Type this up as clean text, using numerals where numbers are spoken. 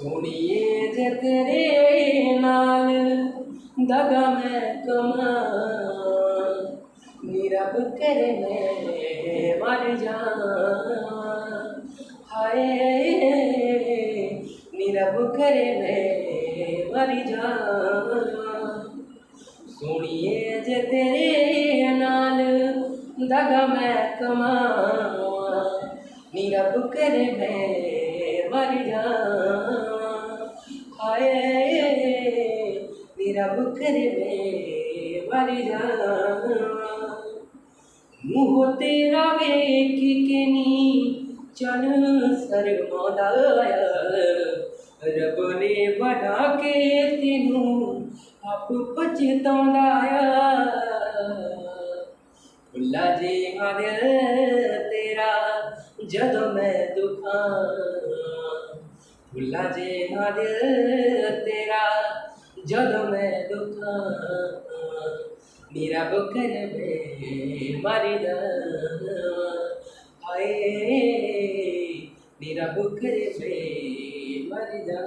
सोनिए जे तेरे नाल दगा मैं कमा नीरब करे मैं मर जा हाय नीरब करे मैं मर जा सोनिए जे तेरे नाल दगा मैं कमा नीरब करे मैं मर जा हाय नीरब करे मैं मर जा मुँह तेरा वेख के नी चल शर्माया रब ने बना के तेनू आप पछताया खुला जे दिल तेरा जदों मैं दुखा खुला जे दिल तेरा जदों मैं दुखा नीरब कर मैं मर जा हाय नीरब कर मैं मर जा।